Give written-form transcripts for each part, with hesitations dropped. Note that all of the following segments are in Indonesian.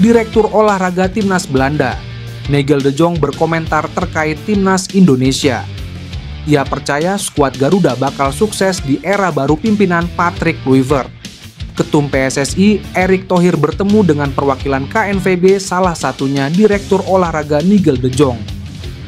Direktur Olahraga Timnas Belanda, Nigel de Jong, berkomentar terkait Timnas Indonesia. Ia percaya skuad Garuda bakal sukses di era baru pimpinan Patrick Kluivert. Ketum PSSI, Erick Thohir, bertemu dengan perwakilan KNVB, salah satunya Direktur Olahraga Nigel de Jong.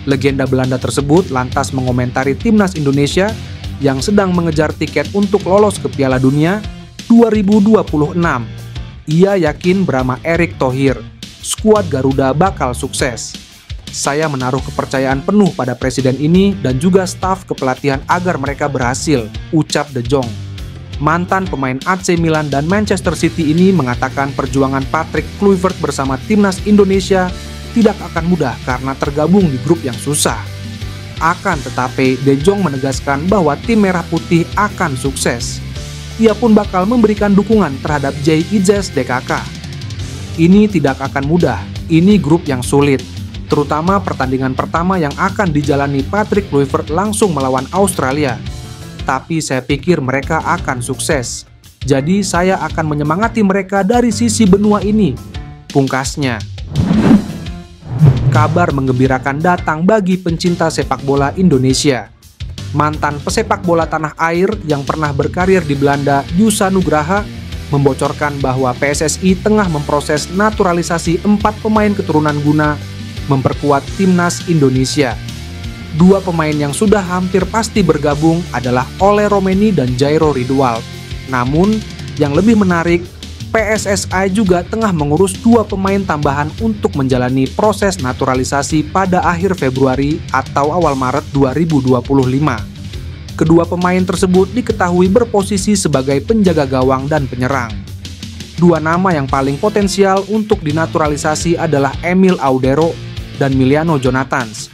Legenda Belanda tersebut lantas mengomentari Timnas Indonesia yang sedang mengejar tiket untuk lolos ke Piala Dunia 2026. Ia yakin bersama Erick Thohir, skuad Garuda bakal sukses. Saya menaruh kepercayaan penuh pada presiden ini dan juga staf kepelatihan agar mereka berhasil, ucap de Jong. Mantan pemain AC Milan dan Manchester City ini mengatakan perjuangan Patrick Kluivert bersama Timnas Indonesia tidak akan mudah karena tergabung di grup yang susah. Akan tetapi, de Jong menegaskan bahwa tim merah putih akan sukses. Ia pun bakal memberikan dukungan terhadap JIZ DKK. Ini tidak akan mudah, ini grup yang sulit, terutama pertandingan pertama yang akan dijalani Patrick Kluivert langsung melawan Australia. Tapi saya pikir mereka akan sukses, jadi saya akan menyemangati mereka dari sisi benua ini, pungkasnya. Kabar menggembirakan datang bagi pencinta sepak bola Indonesia. Mantan pesepak bola tanah air yang pernah berkarir di Belanda, Yusa Nugraha, membocorkan bahwa PSSI tengah memproses naturalisasi 4 pemain keturunan guna memperkuat Timnas Indonesia. 2 pemain yang sudah hampir pasti bergabung adalah Ole Romeni dan Jairo Ridwald. Namun, yang lebih menarik, PSSI juga tengah mengurus 2 pemain tambahan untuk menjalani proses naturalisasi pada akhir Februari atau awal Maret 2025. Kedua pemain tersebut diketahui berposisi sebagai penjaga gawang dan penyerang. 2 nama yang paling potensial untuk dinaturalisasi adalah Emil Audero dan Miliano Jonathans.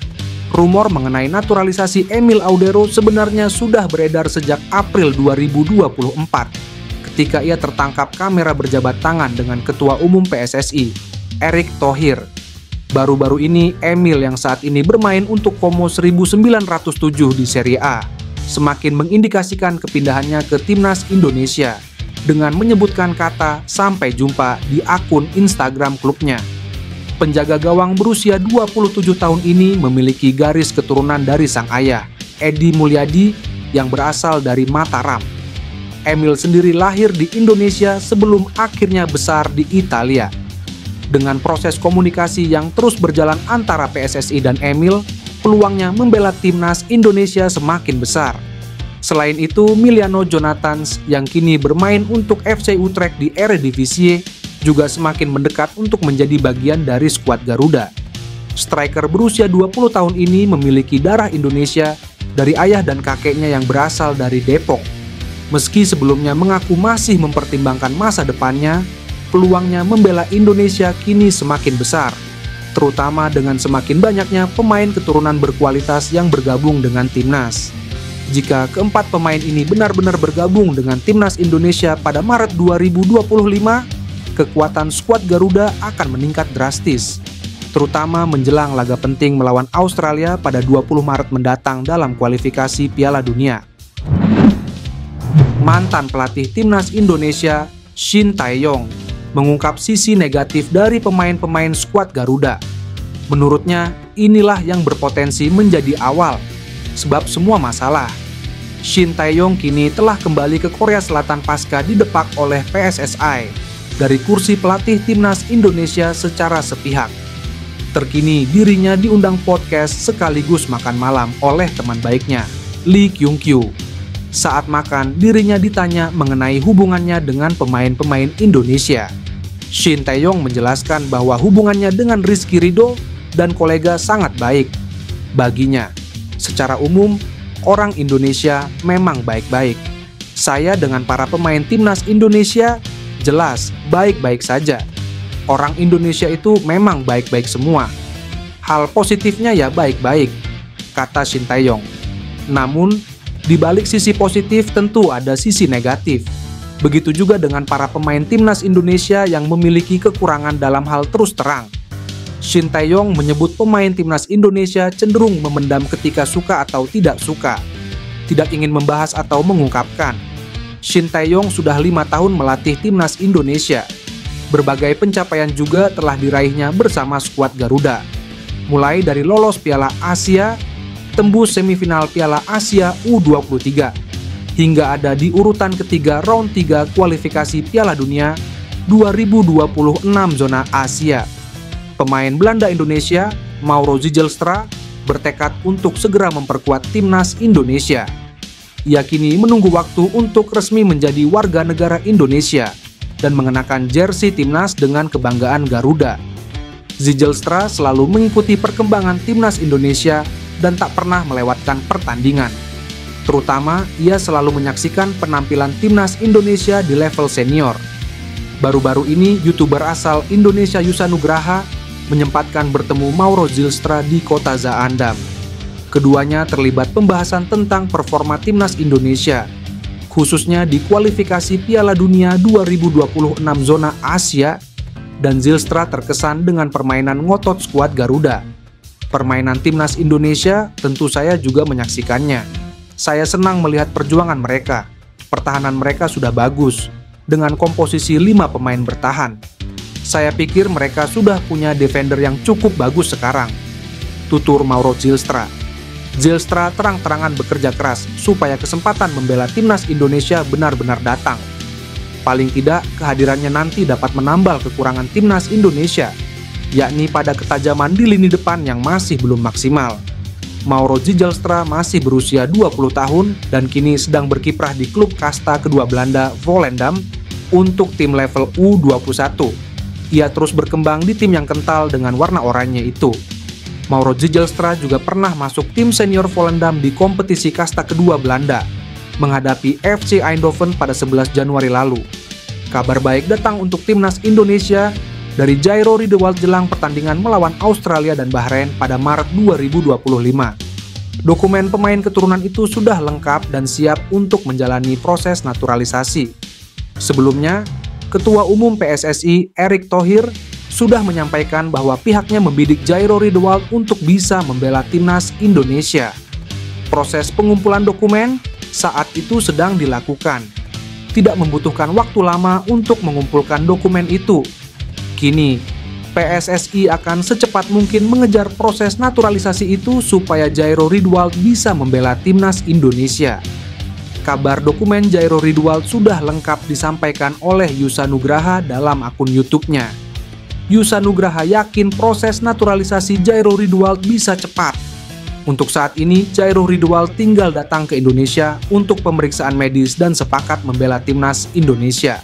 Rumor mengenai naturalisasi Emil Audero sebenarnya sudah beredar sejak April 2024. Ketika ia tertangkap kamera berjabat tangan dengan Ketua Umum PSSI, Erick Thohir. Baru-baru ini, Emil yang saat ini bermain untuk Como 1907 di Serie A, semakin mengindikasikan kepindahannya ke Timnas Indonesia, dengan menyebutkan kata "sampai jumpa" di akun Instagram klubnya. Penjaga gawang berusia 27 tahun ini memiliki garis keturunan dari sang ayah, Edi Mulyadi, yang berasal dari Mataram. Emil sendiri lahir di Indonesia sebelum akhirnya besar di Italia. Dengan proses komunikasi yang terus berjalan antara PSSI dan Emil, peluangnya membela Timnas Indonesia semakin besar. Selain itu, Miliano Jonathans yang kini bermain untuk FC Utrecht di Eredivisie juga semakin mendekat untuk menjadi bagian dari skuad Garuda. Striker berusia 20 tahun ini memiliki darah Indonesia dari ayah dan kakeknya yang berasal dari Depok. Meski sebelumnya mengaku masih mempertimbangkan masa depannya, peluangnya membela Indonesia kini semakin besar, terutama dengan semakin banyaknya pemain keturunan berkualitas yang bergabung dengan Timnas. Jika keempat pemain ini benar-benar bergabung dengan Timnas Indonesia pada Maret 2025, kekuatan skuad Garuda akan meningkat drastis, terutama menjelang laga penting melawan Australia pada 20 Maret mendatang dalam kualifikasi Piala Dunia. Mantan pelatih Timnas Indonesia, Shin Tae-yong, mengungkap sisi negatif dari pemain-pemain skuad Garuda. Menurutnya, inilah yang berpotensi menjadi awal, sebab semua masalah. Shin Tae-yong kini telah kembali ke Korea Selatan pasca didepak oleh PSSI dari kursi pelatih Timnas Indonesia secara sepihak. Terkini dirinya diundang podcast sekaligus makan malam oleh teman baiknya, Lee Kyung-kyu. Saat makan, dirinya ditanya mengenai hubungannya dengan pemain-pemain Indonesia. Shin Tae-yong menjelaskan bahwa hubungannya dengan Rizky Ridho dan kolega sangat baik. Baginya, secara umum, orang Indonesia memang baik-baik. Saya dengan para pemain Timnas Indonesia jelas baik-baik saja. Orang Indonesia itu memang baik-baik semua. Hal positifnya ya baik-baik, kata Shin Tae-yong. Namun, di balik sisi positif tentu ada sisi negatif. Begitu juga dengan para pemain Timnas Indonesia yang memiliki kekurangan dalam hal terus terang. Shin Tae-yong menyebut pemain Timnas Indonesia cenderung memendam ketika suka atau tidak suka, tidak ingin membahas atau mengungkapkan. Shin Tae-yong sudah 5 tahun melatih Timnas Indonesia. Berbagai pencapaian juga telah diraihnya bersama skuad Garuda, mulai dari lolos Piala Asia, tembus semifinal Piala Asia U23, hingga ada di urutan ketiga round 3 kualifikasi Piala Dunia 2026 zona Asia. Pemain Belanda Indonesia, Mauro Zijlstra, bertekad untuk segera memperkuat timnas Indonesia. Ia kini menunggu waktu untuk resmi menjadi warga negara Indonesia dan mengenakan jersey timnas dengan kebanggaan Garuda. Zijlstra selalu mengikuti perkembangan timnas Indonesia dan tak pernah melewatkan pertandingan. Terutama, ia selalu menyaksikan penampilan timnas Indonesia di level senior. Baru-baru ini, YouTuber asal Indonesia Yusa Nugraha menyempatkan bertemu Mauro Zijlstra di kota Zaandam. Keduanya terlibat pembahasan tentang performa timnas Indonesia, khususnya di kualifikasi Piala Dunia 2026 zona Asia, dan Zijlstra terkesan dengan permainan ngotot skuad Garuda. Permainan timnas Indonesia tentu saya juga menyaksikannya. Saya senang melihat perjuangan mereka. Pertahanan mereka sudah bagus, dengan komposisi 5 pemain bertahan. Saya pikir mereka sudah punya defender yang cukup bagus sekarang, tutur Mauro Zijlstra. Zijlstra terang-terangan bekerja keras supaya kesempatan membela timnas Indonesia benar-benar datang. Paling tidak, kehadirannya nanti dapat menambal kekurangan timnas Indonesia, yakni pada ketajaman di lini depan yang masih belum maksimal. Mauro Zijlstra masih berusia 20 tahun dan kini sedang berkiprah di klub kasta kedua Belanda, Volendam, untuk tim level U21. Ia terus berkembang di tim yang kental dengan warna oranye itu. Mauro Zijlstra juga pernah masuk tim senior Volendam di kompetisi kasta kedua Belanda, menghadapi FC Eindhoven pada 11 Januari lalu. Kabar baik datang untuk timnas Indonesia dari Jairo Riedewald jelang pertandingan melawan Australia dan Bahrain pada Maret 2025. Dokumen pemain keturunan itu sudah lengkap dan siap untuk menjalani proses naturalisasi. Sebelumnya, Ketua Umum PSSI Erick Thohir sudah menyampaikan bahwa pihaknya membidik Jairo Riedewald untuk bisa membela timnas Indonesia. Proses pengumpulan dokumen saat itu sedang dilakukan. Tidak membutuhkan waktu lama untuk mengumpulkan dokumen itu. Kini, PSSI akan secepat mungkin mengejar proses naturalisasi itu supaya Jairo Riedewald bisa membela timnas Indonesia. Kabar dokumen Jairo Riedewald sudah lengkap disampaikan oleh Yusa Nugraha dalam akun YouTube-nya. Yusa Nugraha yakin proses naturalisasi Jairo Riedewald bisa cepat. Untuk saat ini, Jairo Riedewald tinggal datang ke Indonesia untuk pemeriksaan medis dan sepakat membela timnas Indonesia.